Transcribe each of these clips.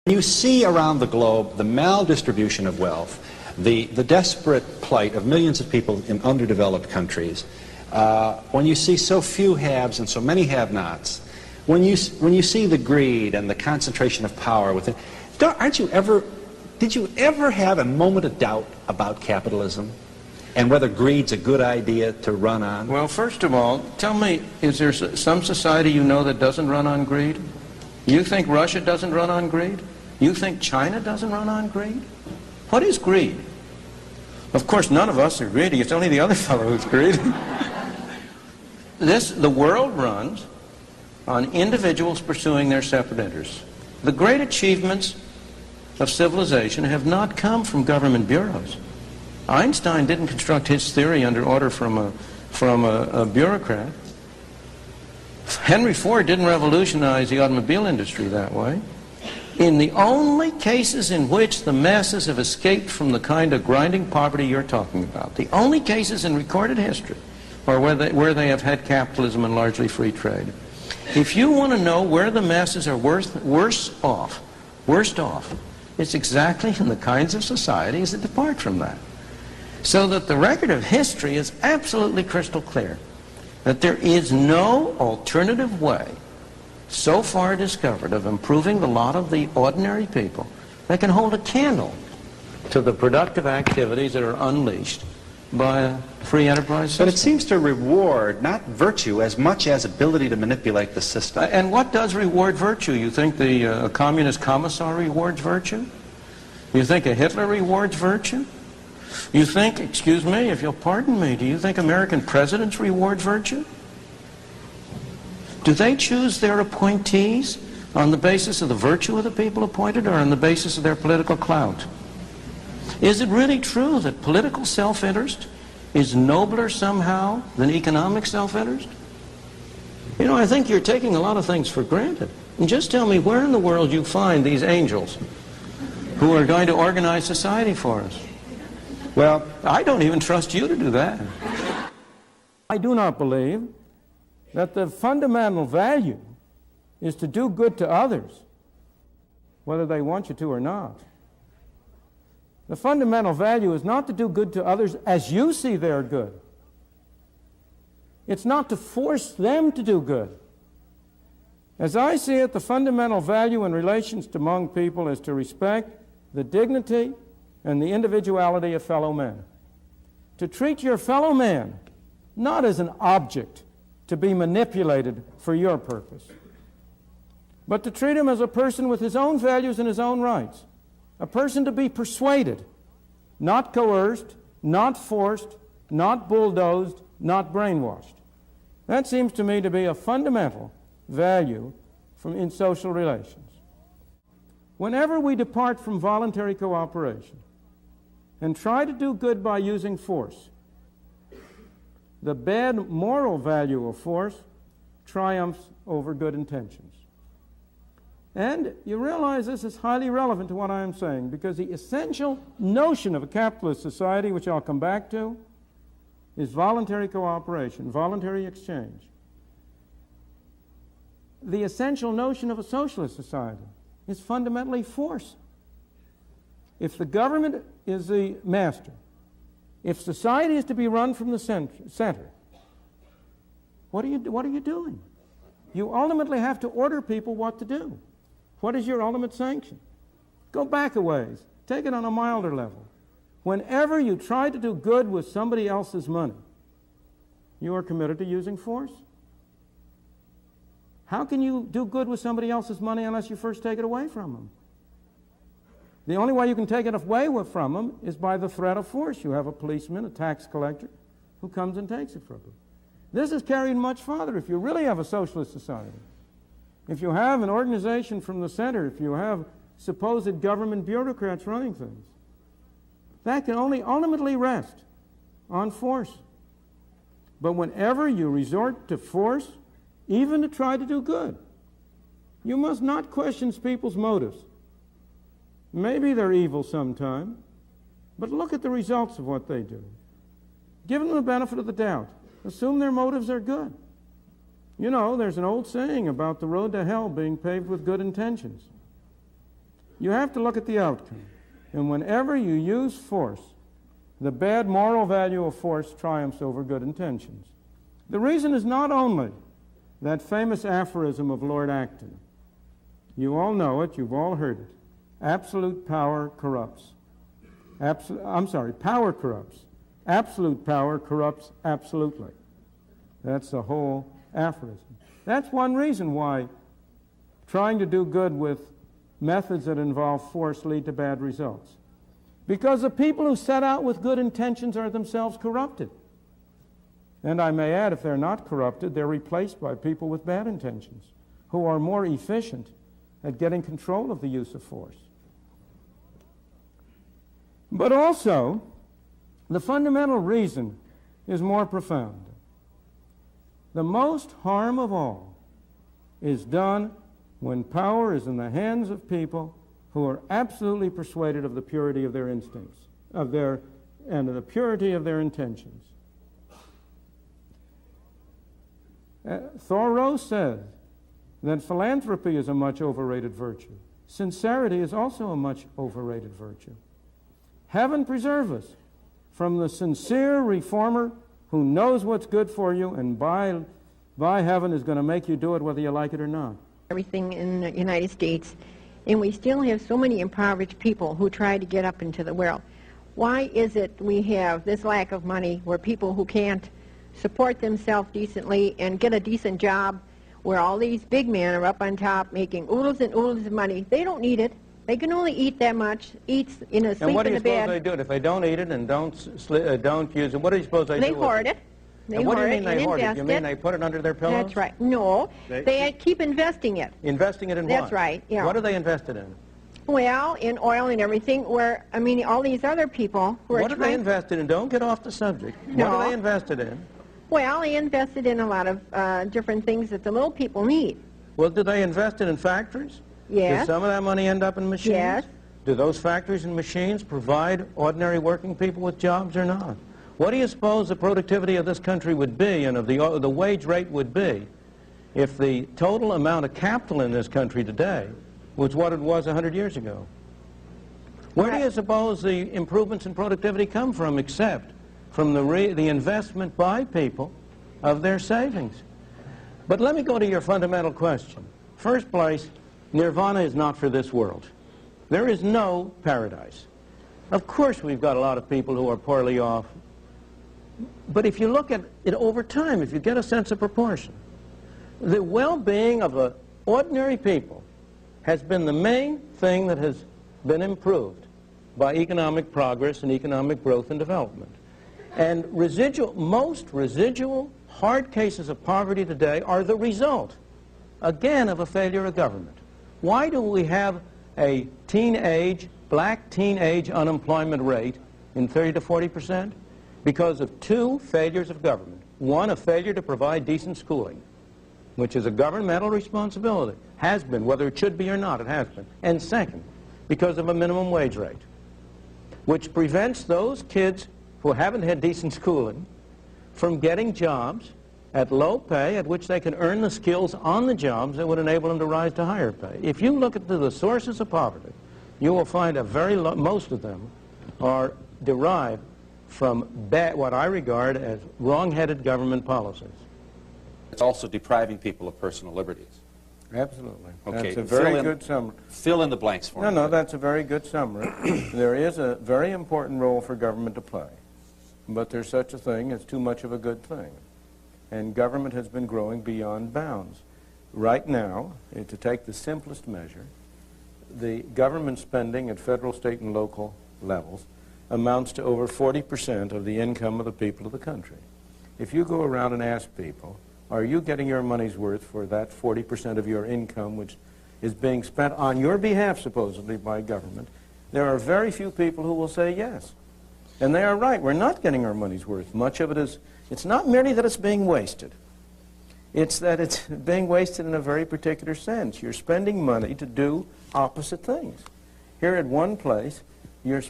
You see around the globe the maldistribution of wealth, the desperate plight of millions of people in underdeveloped countries. When you see so few haves and so many have-nots, when you see the greed and the concentration of power within, did you ever have a moment of doubt about capitalism and whether greed's a good idea to run on? Well, first of all, tell me, is there some society you know that doesn't run on greed? You think Russia doesn't run on greed? You think China doesn't run on greed? What is greed? Of course, none of us are greedy. It's only the other fellow who's greedy. The world runs on individuals pursuing their separate interests. The great achievements of civilization have not come from government bureaus. Einstein didn't construct his theory under order from a bureaucrat. Henry Ford didn't revolutionize the automobile industry that way. In the only cases in which the masses have escaped from the kind of grinding poverty you're talking about, the only cases in recorded history are where they have had capitalism and largely free trade. If you want to know where the masses are worst off, it's exactly in the kinds of societies that depart from that. So that the record of history is absolutely crystal clear, that there is no alternative way so far discovered of improving the lot of the ordinary people that can hold a candle to the productive activities that are unleashed by a free enterprise system. But it seems to reward not virtue as much as ability to manipulate the system. And what does reward virtue? You think the communist commissar rewards virtue? You think a Hitler rewards virtue? You think, excuse me, if you'll pardon me, do you think American presidents reward virtue? Do they choose their appointees on the basis of the virtue of the people appointed or on the basis of their political clout? Is it really true that political self-interest is nobler somehow than economic self-interest? You know, I think you're taking a lot of things for granted. And just tell me where in the world you find these angels who are going to organize society for us. Well, I don't even trust you to do that. I do not believe that the fundamental value is to do good to others, whether they want you to or not. The fundamental value is not to do good to others as you see they're good. It's not to force them to do good. As I see it, the fundamental value in relations among people is to respect the dignity and the individuality of fellow men. To treat your fellow man not as an object to be manipulated for your purpose, but to treat him as a person with his own values and his own rights, a person to be persuaded, not coerced, not forced, not bulldozed, not brainwashed. That seems to me to be a fundamental value in social relations. Whenever we depart from voluntary cooperation and try to do good by using force, the bad moral value of force triumphs over good intentions. And you realize this is highly relevant to what I am saying, because the essential notion of a capitalist society, which I'll come back to, is voluntary cooperation, voluntary exchange. The essential notion of a socialist society is fundamentally force. If the government is the master, if society is to be run from the center, what are you doing? You ultimately have to order people what to do. What is your ultimate sanction? Go back a ways. Take it on a milder level. Whenever you try to do good with somebody else's money, you are committed to using force. How can you do good with somebody else's money unless you first take it away from them? The only way you can take it away from them is by the threat of force. You have a policeman, a tax collector, who comes and takes it from them. This is carried much farther. If you really have a socialist society, if you have an organization from the center, if you have supposed government bureaucrats running things, that can only ultimately rest on force. But whenever you resort to force, even to try to do good, you must not question people's motives. Maybe they're evil sometime, but look at the results of what they do. Give them the benefit of the doubt. Assume their motives are good. You know, there's an old saying about the road to hell being paved with good intentions. You have to look at the outcome. And whenever you use force, the bad moral value of force triumphs over good intentions. The reason is not only that famous aphorism of Lord Acton. You all know it, you've all heard it. Absolute power corrupts. Power corrupts. Absolute power corrupts absolutely. That's the whole aphorism. That's one reason why trying to do good with methods that involve force lead to bad results. Because the people who set out with good intentions are themselves corrupted. And I may add, if they're not corrupted, they're replaced by people with bad intentions who are more efficient at getting control of the use of force. But also, the fundamental reason is more profound. The most harm of all is done when power is in the hands of people who are absolutely persuaded of the purity of their instincts, and of the purity of their intentions. Thoreau said that philanthropy is a much overrated virtue. Sincerity is also a much overrated virtue. Heaven preserve us from the sincere reformer who knows what's good for you and by heaven is going to make you do it whether you like it or not. Everything in the United States, and we still have so many impoverished people who try to get up into the world. Why is it we have this lack of money where people who can't support themselves decently and get a decent job, where all these big men are up on top making oodles and oodles of money? They don't need it. They can only eat that much, sleep in the bed. And what do you suppose they do it? If they don't eat it and don't use it, what do you suppose they do? They hoard it. And what do you mean they hoard it? You mean they put it under their pillows? That's right. No, they keep investing it. Investing it in what? That's right. Yeah. What are they invested in? Well, in oil and everything, where, I mean, all these other people who are What are they invested in? Don't get off the subject. No. What are they invested in? Well, they invested in a lot of different things that the little people need. Well, do they invest it in factories? Yes. Does some of that money end up in machines? Yes. Do those factories and machines provide ordinary working people with jobs or not? What do you suppose the productivity of this country would be and of the wage rate would be if the total amount of capital in this country today was what it was 100 years ago? Where do you suppose the improvements in productivity come from except from the investment by people of their savings? But let me go to your fundamental question. First place, nirvana is not for this world. There is no paradise. Of course we've got a lot of people who are poorly off. But if you look at it over time, if you get a sense of proportion, the well-being of ordinary people has been the main thing that has been improved by economic progress and economic growth and development. And most residual hard cases of poverty today are the result, again, of a failure of government. Why do we have a black teenage unemployment rate in 30 to 40%? Because of two failures of government. One, a failure to provide decent schooling, which is a governmental responsibility. Has been, whether it should be or not, it has been. And second, because of a minimum wage rate, which prevents those kids who haven't had decent schooling from getting jobs at low pay at which they can earn the skills on the jobs that would enable them to rise to higher pay. If you look at the sources of poverty, you will find most of them are derived from what I regard as wrong-headed government policies. It's also depriving people of personal liberties. Absolutely. Okay. That's a very good summary. Fill in the blanks for me. No, that's a very good summary. There is a very important role for government to play, but there's such a thing as too much of a good thing. And government has been growing beyond bounds. Right now, to take the simplest measure, the government spending at federal, state, and local levels amounts to over 40% of the income of the people of the country. If you go around and ask people, are you getting your money's worth for that 40% of your income which is being spent on your behalf, supposedly, by government, there are very few people who will say yes. And they are right. We're not getting our money's worth. Much of it is, it's not merely that it's being wasted. It's that it's being wasted in a very particular sense. You're spending money to do opposite things. Here at one place, we're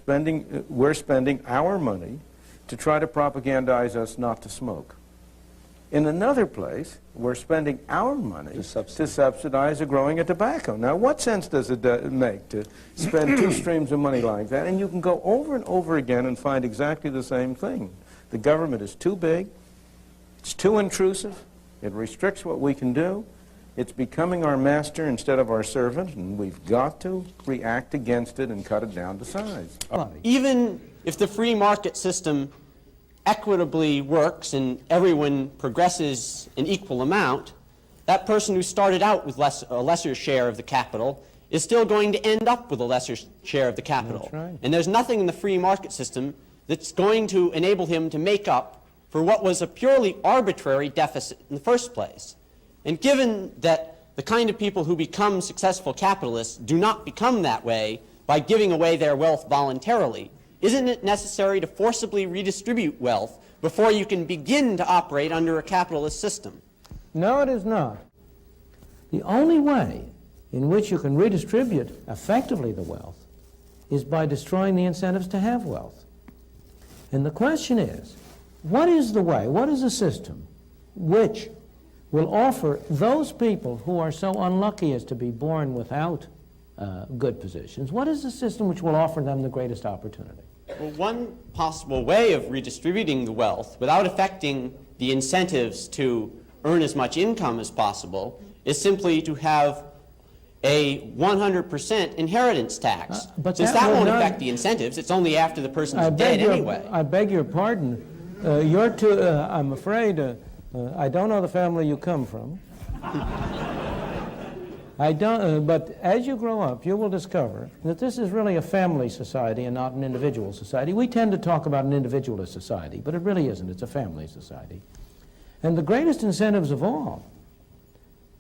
spending our money to try to propagandize us not to smoke. In another place, we're spending our money to subsidize the growing of tobacco. Now, what sense does it make to spend two streams of money like that? And you can go over and over again and find exactly the same thing. The government is too big, it's too intrusive, it restricts what we can do, it's becoming our master instead of our servant, and we've got to react against it and cut it down to size. Even if the free market system equitably works and everyone progresses an equal amount, that person who started out with a lesser share of the capital is still going to end up with a lesser share of the capital. That's right. And there's nothing in the free market system that's going to enable him to make up for what was a purely arbitrary deficit in the first place. And given that the kind of people who become successful capitalists do not become that way by giving away their wealth voluntarily, isn't it necessary to forcibly redistribute wealth before you can begin to operate under a capitalist system? No, it is not. The only way in which you can redistribute effectively the wealth is by destroying the incentives to have wealth. And the question is, what is the way, what is the system which will offer those people who are so unlucky as to be born without good positions, what is the system which will offer them the greatest opportunity? Well, one possible way of redistributing the wealth without affecting the incentives to earn as much income as possible is simply to have a 100% inheritance tax. But Since that won't affect the incentives, it's only after the person's dead anyway. I beg your pardon. I'm afraid, I don't know the family you come from. I don't, but as you grow up, you will discover that this is really a family society and not an individual society. We tend to talk about an individualist society, but it really isn't. It's a family society. And the greatest incentives of all,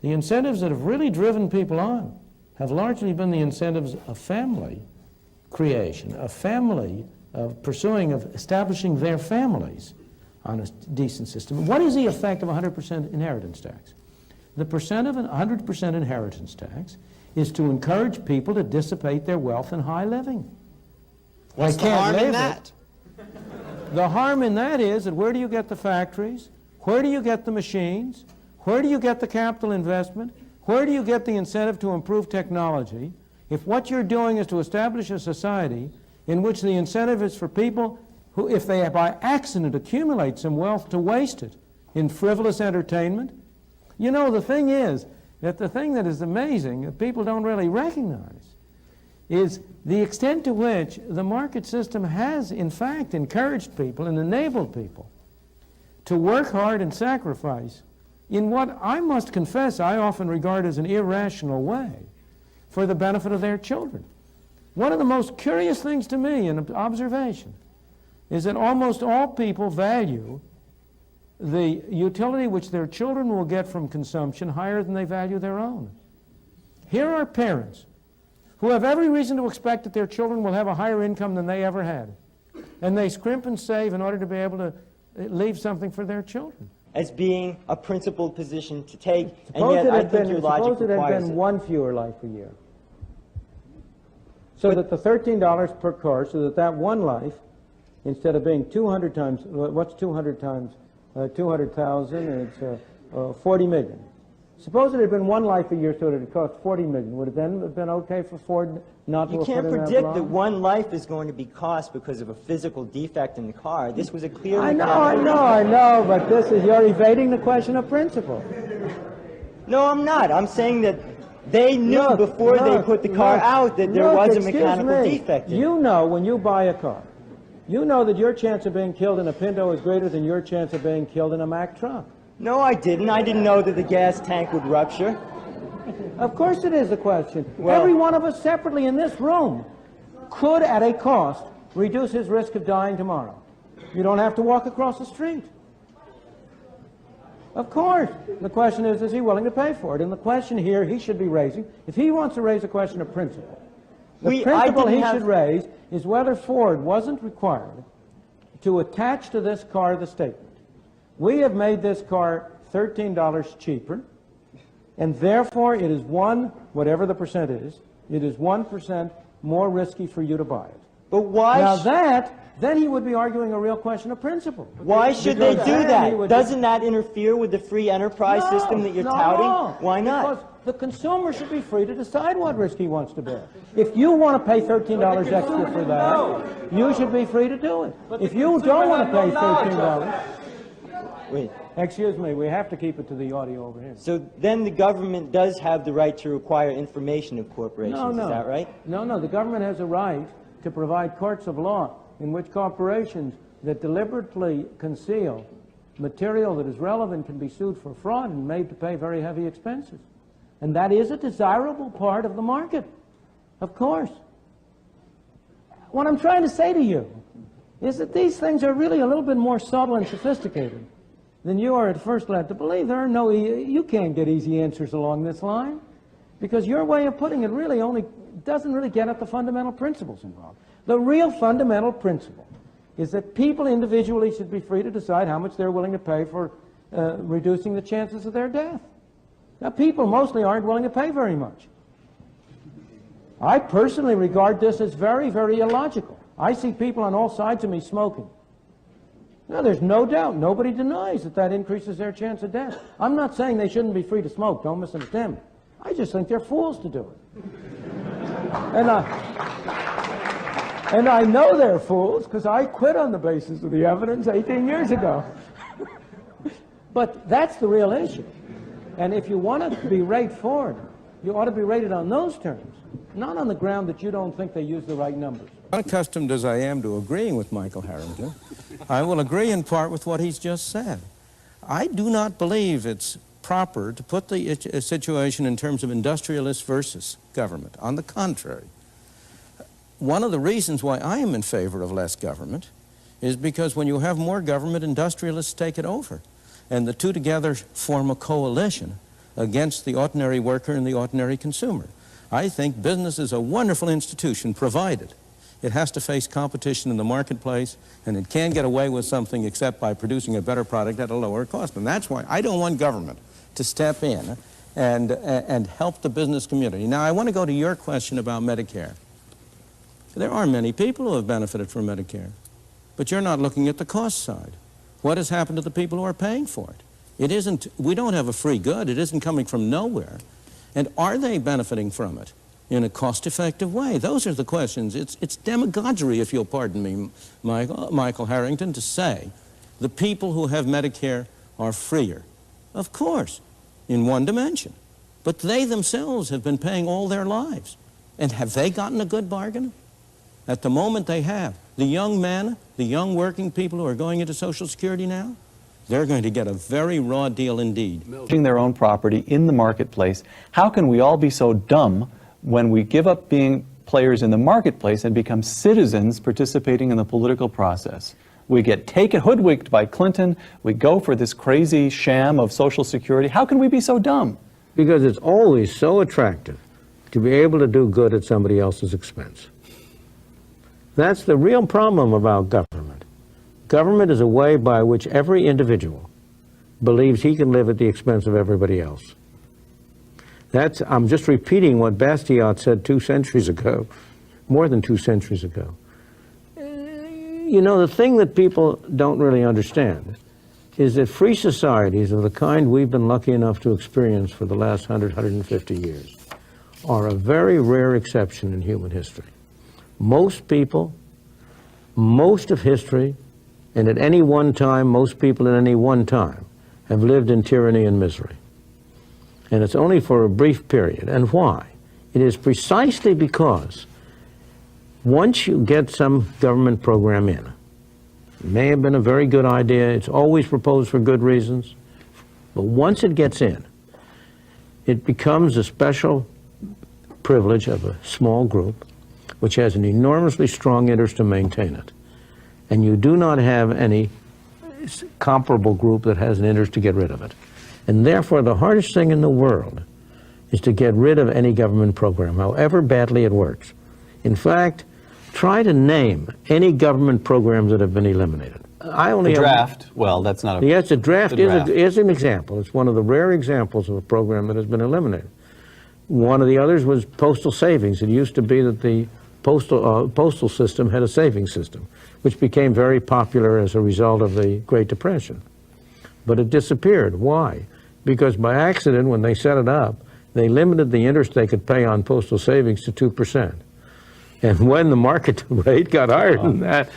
the incentives that have really driven people on, have largely been the incentives of family creation, of family, of pursuing, of establishing their families on a decent system. What is the effect of 100% inheritance tax? The percent of an 100% inheritance tax is to encourage people to dissipate their wealth in high living. What's the harm in that? The harm in that is that where do you get the factories? Where do you get the machines? Where do you get the capital investment? Where do you get the incentive to improve technology? If what you're doing is to establish a society in which the incentive is for people who, if they by accident accumulate some wealth, to waste it in frivolous entertainment. You know, the thing is that the thing that is amazing that people don't really recognize is the extent to which the market system has, in fact, encouraged people and enabled people to work hard and sacrifice in what I must confess I often regard as an irrational way for the benefit of their children. One of the most curious things to me in observation is that almost all people value the utility which their children will get from consumption higher than they value their own. Here are parents who have every reason to expect that their children will have a higher income than they ever had, and they scrimp and save in order to be able to leave something for their children. As being a principled position to take, and yet I think your logic requires it. Suppose it had been one fewer life a year. So that the $13 per car, so that one life, instead of being 200 times, what's 200 times 200,000, it's 40 million. Suppose it had been one life a year, so that it cost 40 million. Would it then have been okay for Ford not to have put in that law? You can't predict that one life is going to be cost because of a physical defect in the car. This was a clear... I know, but you're evading the question of principle. No, I'm not. I'm saying that they knew before they put the car out that there was a mechanical defect in it. You know when you buy a car, you know that your chance of being killed in a Pinto is greater than your chance of being killed in a Mack truck. No, I didn't. I didn't know that the gas tank would rupture. Of course it is a question. Well, every one of us separately in this room could, at a cost, reduce his risk of dying tomorrow. You don't have to walk across the street. Of course. The question is he willing to pay for it? And the question here he should be raising, if he wants to raise a question of principle, the principle he should raise is whether Ford wasn't required to attach to this car the statement, we have made this car $13 cheaper, and therefore it is whatever the percent is, it is 1% more risky for you to buy it. But why? Now then he would be arguing a real question of principle. Why should they do that? Doesn't that interfere with the free enterprise system that you're touting? No. Why not? Because the consumer should be free to decide what risk he wants to bear. If you want to pay $13 extra for that, you should be free to do it. If you don't want to pay $13, Wait. excuse me, we have to keep it to the audio over here. So then the government does have the right to require information of corporations, is that right? No, the government has a right to provide courts of law in which corporations that deliberately conceal material that is relevant can be sued for fraud and made to pay very heavy expenses. And that is a desirable part of the market, of course. What I'm trying to say to you is that these things are really a little bit more subtle and sophisticated than you are at first led to believe. There are no, you can't get easy answers along this line, because your way of putting it really only doesn't really get at the fundamental principles involved. The real fundamental principle is that people individually should be free to decide how much they're willing to pay for reducing the chances of their death. Now, people mostly aren't willing to pay very much. I personally regard this as very, very illogical. I see people on all sides of me smoking. Now, there's no doubt, nobody denies that that increases their chance of death. I'm not saying they shouldn't be free to smoke, don't misunderstand me. I just think they're fools to do it. And I know they're fools because I quit on the basis of the evidence 18 years ago. But that's the real issue. And if you want to be rated for it, you ought to be rated on those terms, not on the ground that you don't think they use the right numbers. Unaccustomed as I am to agreeing with Michael Harrington, I will agree in part with what he's just said. I do not believe it's proper to put the situation in terms of industrialists versus government. On the contrary, one of the reasons why I am in favor of less government is because when you have more government, industrialists take it over. And the two together form a coalition against the ordinary worker and the ordinary consumer. I think business is a wonderful institution, provided it has to face competition in the marketplace, and it can't get away with something except by producing a better product at a lower cost. And that's why I don't want government to step in and help the business community. Now, I want to go to your question about Medicare. There are many people who have benefited from Medicare, but you're not looking at the cost side. What has happened to the people who are paying for it? It isn't, we don't have a free good. It isn't coming from nowhere. And are they benefiting from it in a cost-effective way? Those are the questions. It's demagoguery, if you'll pardon me, Michael Harrington, to say the people who have Medicare are freer. Of course, in one dimension. But they themselves have been paying all their lives. And have they gotten a good bargain? At the moment they have. The young men, the young working people who are going into Social Security now, they're going to get a very raw deal indeed. Their own property in the marketplace. How can we all be so dumb when we give up being players in the marketplace and become citizens participating in the political process? We get hoodwinked by Clinton. We go for this crazy sham of Social Security. How can we be so dumb? Because it's always so attractive to be able to do good at somebody else's expense. That's the real problem about government. Government is a way by which every individual believes he can live at the expense of everybody else. I'm just repeating what Bastiat said 2 centuries ago, more than 2 centuries ago. You know, the thing that people don't really understand is that free societies of the kind we've been lucky enough to experience for the last 100, 150 years are a very rare exception in human history. Most people, most of history, and at any one time, most people at any one time have lived in tyranny and misery. And it's only for a brief period. And why? It is precisely because once you get some government program in, it may have been a very good idea, it's always proposed for good reasons, but once it gets in, it becomes a special privilege of a small group which has an enormously strong interest to maintain it. And you do not have any comparable group that has an interest to get rid of it. And therefore, the hardest thing in the world is to get rid of any government program, however badly it works. In fact, try to name any government programs that have been eliminated. The draft, well, that's not a... Yes, the draft is an example. It's one of the rare examples of a program that has been eliminated. One of the others was postal savings. It used to be that the postal system had a savings system, which became very popular as a result of the Great Depression. But it disappeared. Why? Because by accident, when they set it up, they limited the interest they could pay on postal savings to 2%. And when the market rate got higher than that,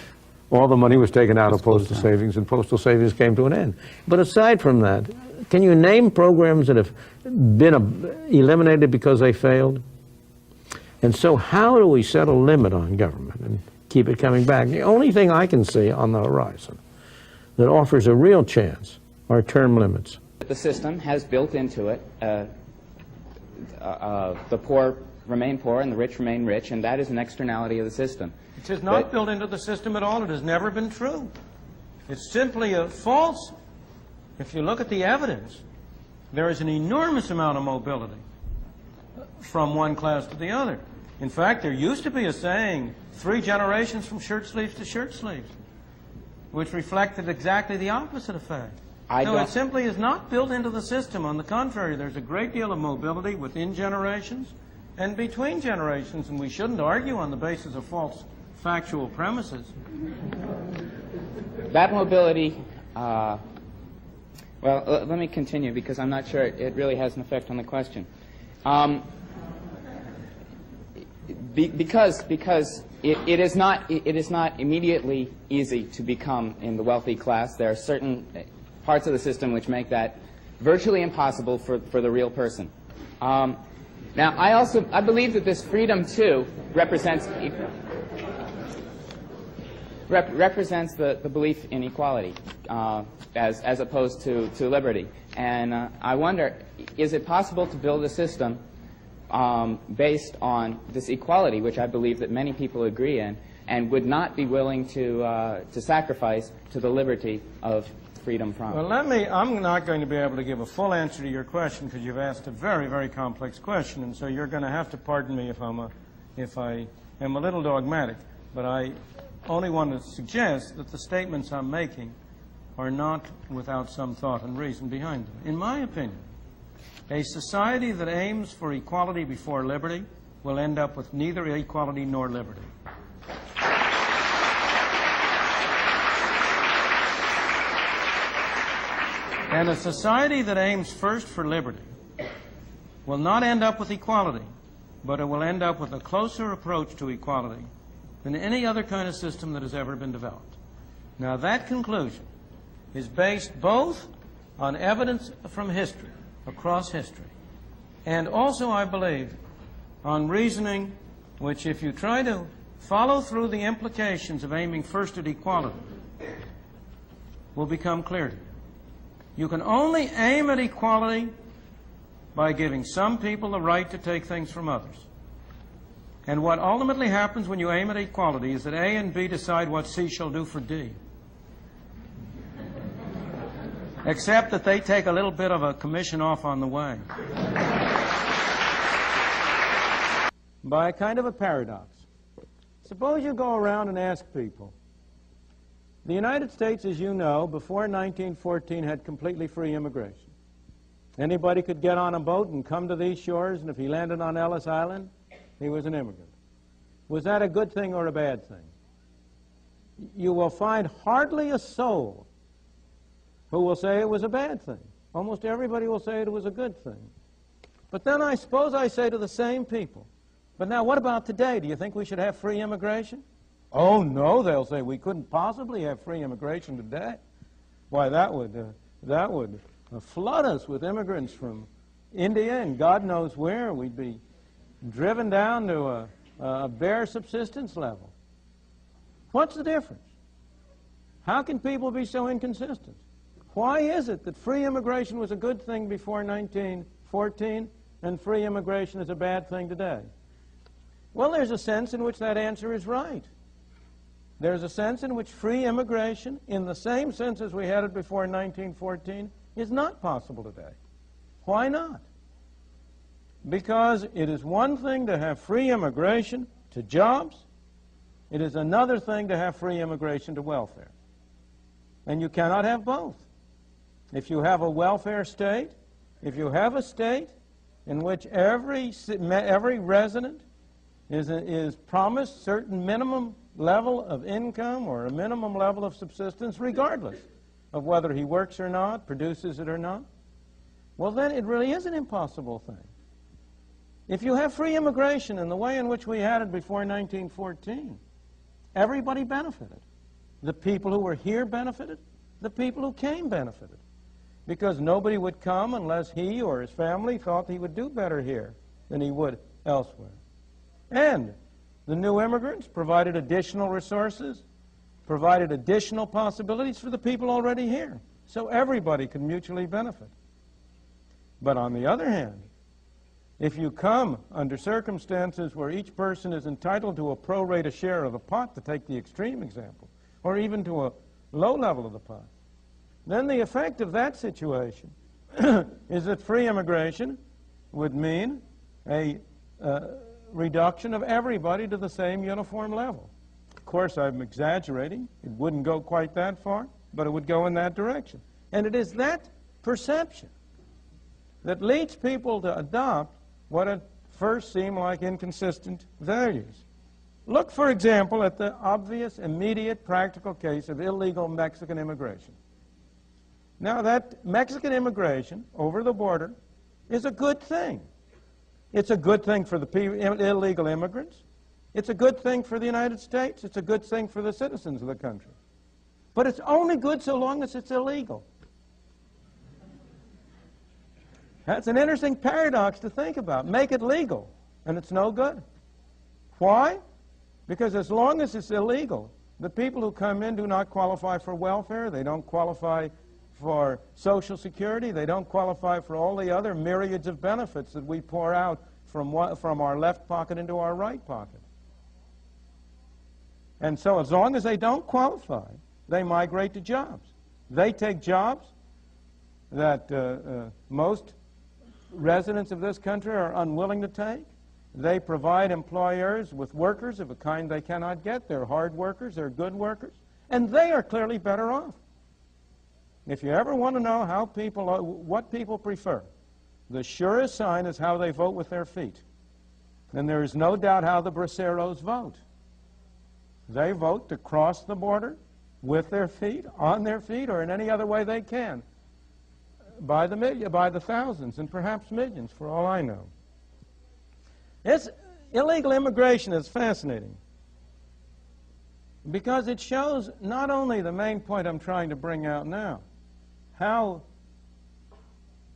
all the money was taken out of postal savings, and postal savings came to an end. But aside from that, can you name programs that have been eliminated because they failed? And so how do we set a limit on government and keep it coming back? The only thing I can see on the horizon that offers a real chance are term limits. The system has built into it the poor remain poor and the rich remain rich, and that is an externality of the system. It is not built into the system at all. It has never been true. It's simply a false. If you look at the evidence, there is an enormous amount of mobility from one class to the other. In fact, there used to be a saying, 3 generations from shirt sleeves to shirt sleeves, which reflected exactly the opposite effect. So it simply is not built into the system. On the contrary, there's a great deal of mobility within generations and between generations, and we shouldn't argue on the basis of false factual premises. That mobility, well, let me continue because I'm not sure it really has an effect on the question. Because it is not immediately easy to become in the wealthy class. There are certain parts of the system which make that virtually impossible for the real person. Now, I believe that this freedom too represents the belief in equality as opposed to liberty. And I wonder, is it possible to build a system based on this equality, which I believe that many people agree in, and would not be willing to sacrifice to the liberty of freedom from? Well, I'm not going to be able to give a full answer to your question because you've asked a very, very complex question, and so you're going to have to pardon me if I am a little dogmatic. But I only want to suggest that the statements I'm making are not without some thought and reason behind them. In my opinion, a society that aims for equality before liberty will end up with neither equality nor liberty. And a society that aims first for liberty will not end up with equality, but it will end up with a closer approach to equality than any other kind of system that has ever been developed. Now, that conclusion is based both on evidence from history, across history, and also, I believe, on reasoning which, if you try to follow through the implications of aiming first at equality, will become clear to you. You can only aim at equality by giving some people the right to take things from others. And what ultimately happens when you aim at equality is that A and B decide what C shall do for D. Except that they take a little bit of a commission off on the way. By a kind of a paradox. Suppose you go around and ask people. The United States, as you know, before 1914 had completely free immigration. Anybody could get on a boat and come to these shores, and if he landed on Ellis Island, he was an immigrant. Was that a good thing or a bad thing? You will find hardly a soul who will say it was a bad thing. Almost everybody will say it was a good thing. But then I suppose I say to the same people, but now what about today? Do you think we should have free immigration? Oh, no, they'll say, we couldn't possibly have free immigration today. Why, that would flood us with immigrants from India and God knows where. We'd be driven down to a bare subsistence level. What's the difference? How can people be so inconsistent? Why is it that free immigration was a good thing before 1914 and free immigration is a bad thing today? Well, there's a sense in which that answer is right. There's a sense in which free immigration, in the same sense as we had it before 1914, is not possible today. Why not? Because it is one thing to have free immigration to jobs. It is another thing to have free immigration to welfare. And you cannot have both. If you have a welfare state, if you have a state in which every resident is promised certain minimum level of income or a minimum level of subsistence regardless of whether he works or not, produces it or not, well then it really is an impossible thing. If you have free immigration in the way in which we had it before 1914, everybody benefited. The people who were here benefited, the people who came benefited, because nobody would come unless he or his family thought he would do better here than he would elsewhere. And the new immigrants provided additional resources, provided additional possibilities for the people already here, so everybody could mutually benefit. But on the other hand, if you come under circumstances where each person is entitled to a pro rata share of the pot, to take the extreme example, or even to a low level of the pot, then the effect of that situation is that free immigration would mean a reduction of everybody to the same uniform level. Of course, I'm exaggerating. It wouldn't go quite that far, but it would go in that direction. And it is that perception that leads people to adopt what at first seem like inconsistent values. Look, for example, at the obvious, immediate, practical case of illegal Mexican immigration. Now, that Mexican immigration over the border is a good thing. It's a good thing for the illegal immigrants. It's a good thing for the United States. It's a good thing for the citizens of the country. But it's only good so long as it's illegal. That's an interesting paradox to think about. Make it legal, and it's no good. Why? Because as long as it's illegal, the people who come in do not qualify for welfare. They don't qualify for Social Security. They don't qualify for all the other myriads of benefits that we pour out from our left pocket into our right pocket. And so as long as they don't qualify, they migrate to jobs. They take jobs that most residents of this country are unwilling to take. They provide employers with workers of a kind they cannot get. They're hard workers, they're good workers, and they are clearly better off. If you ever want to know how what people prefer, the surest sign is how they vote with their feet. And there is no doubt how the braceros vote. They vote to cross the border with their feet, on their feet, or in any other way they can, by the thousands and perhaps millions, for all I know. Illegal immigration is fascinating because it shows not only the main point I'm trying to bring out now, how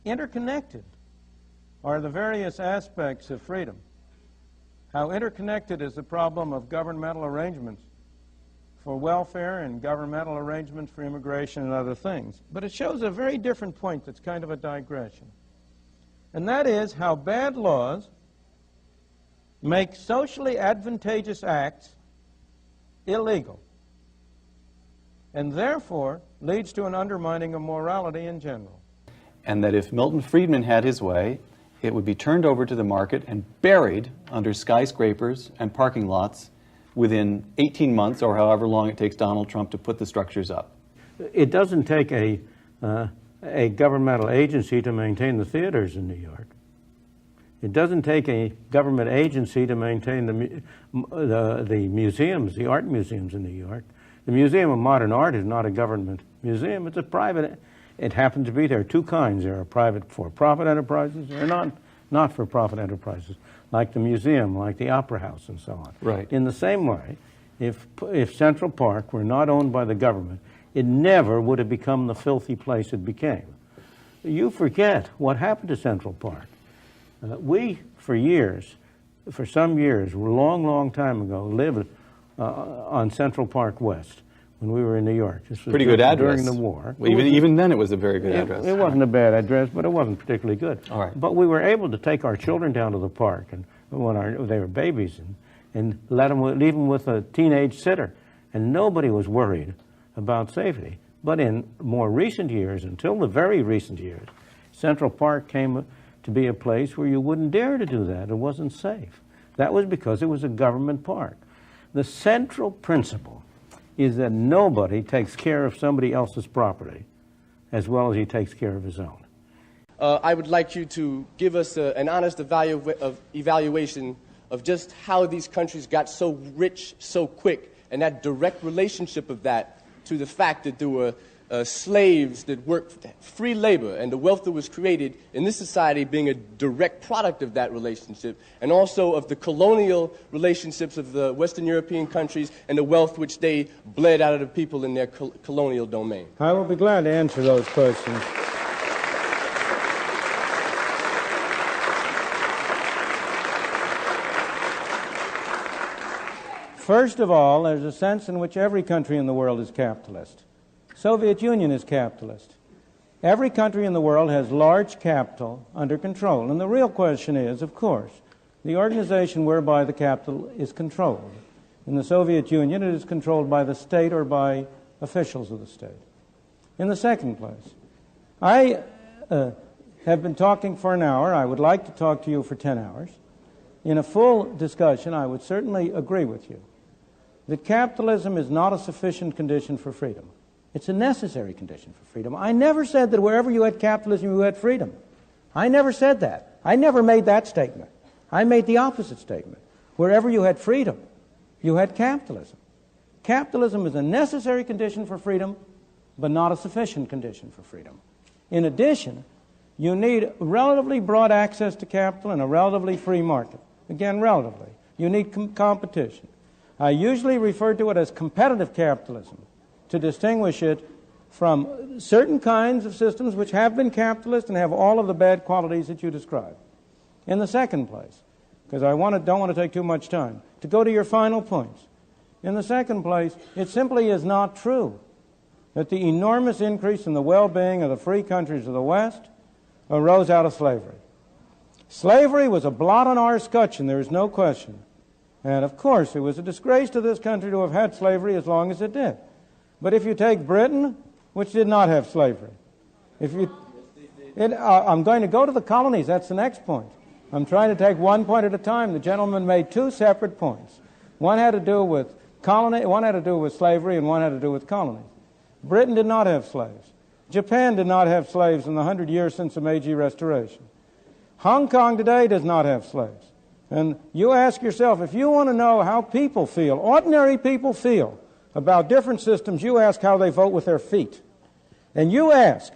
interconnected are the various aspects of freedom, how interconnected is the problem of governmental arrangements for welfare and governmental arrangements for immigration and other things. But it shows a very different point that's kind of a digression. And that is how bad laws make socially advantageous acts illegal, and therefore leads to an undermining of morality in general. And that if Milton Friedman had his way, it would be turned over to the market and buried under skyscrapers and parking lots within 18 months or however long it takes Donald Trump to put the structures up. It doesn't take a governmental agency to maintain the theaters in New York. It doesn't take a government agency to maintain the museums, the art museums in New York. The Museum of Modern Art is not a government museum. It's a private. It happens to be there are two kinds. There are private for-profit enterprises. There are not-for-profit enterprises, like the museum, like the Opera House, and so on. Right. In the same way, if Central Park were not owned by the government, it never would have become the filthy place it became. You forget what happened to Central Park. We, for some years, a long time ago, lived on Central Park West when we were in New York. This was pretty good address. During the war. Well, even then it was a very good address. It wasn't a bad address, but it wasn't particularly good. All right. But we were able to take our children down to the park and when they were babies and leave them with a teenage sitter. And nobody was worried about safety. But in more recent years, until the very recent years, Central Park came to be a place where you wouldn't dare to do that. It wasn't safe. That was because it was a government park. The central principle is that nobody takes care of somebody else's property as well as he takes care of his own. I would like you to give us an honest evaluation of just how these countries got so rich so quick, and that direct relationship of that to the fact that there were slaves that worked free labor, and the wealth that was created in this society being a direct product of that relationship, and also of the colonial relationships of the Western European countries and the wealth which they bled out of the people in their colonial domain. I will be glad to answer those questions. First of all, there's a sense in which every country in the world is capitalist. Soviet Union is capitalist. Every country in the world has large capital under control. And the real question is, of course, the organization whereby the capital is controlled. In the Soviet Union, it is controlled by the state or by officials of the state. In the second place, I have been talking for an hour. I would like to talk to you for 10 hours. In a full discussion, I would certainly agree with you that capitalism is not a sufficient condition for freedom. It's a necessary condition for freedom. I never said that wherever you had capitalism, you had freedom. I never said that. I never made that statement. I made the opposite statement. Wherever you had freedom, you had capitalism. Capitalism is a necessary condition for freedom, but not a sufficient condition for freedom. In addition, you need relatively broad access to capital and a relatively free market. Again, relatively. You need competition. I usually refer to it as competitive capitalism, to distinguish it from certain kinds of systems which have been capitalist and have all of the bad qualities that you describe. In the second place, because I don't want to take too much time, to go to your final points. In the second place, it simply is not true that the enormous increase in the well-being of the free countries of the West arose out of slavery. Slavery was a blot on our scutcheon, there is no question. And of course, it was a disgrace to this country to have had slavery as long as it did. But if you take Britain, which did not have slavery, I'm going to go to the colonies. That's the next point. I'm trying to take one point at a time. The gentleman made two separate points. One had to do with slavery, and one had to do with colonies. Britain did not have slaves. Japan did not have slaves in the 100 years since the Meiji Restoration. Hong Kong today does not have slaves. And you ask yourself, if you want to know how people feel, ordinary people feel, about different systems, you ask how they vote with their feet. And you ask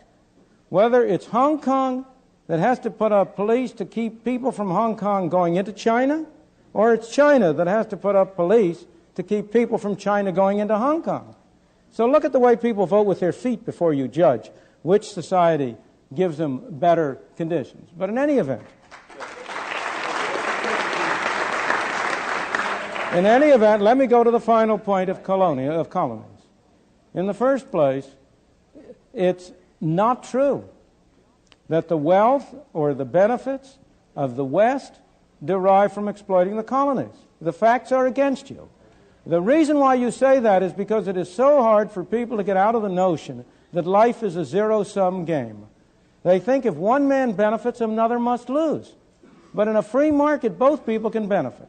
whether it's Hong Kong that has to put up police to keep people from Hong Kong going into China, or it's China that has to put up police to keep people from China going into Hong Kong. So look at the way people vote with their feet before you judge which society gives them better conditions. But in any event, let me go to the final point of colonies. In the first place, it's not true that the wealth or the benefits of the West derive from exploiting the colonies. The facts are against you. The reason why you say that is because it is so hard for people to get out of the notion that life is a zero-sum game. They think if one man benefits, another must lose. But in a free market, both people can benefit.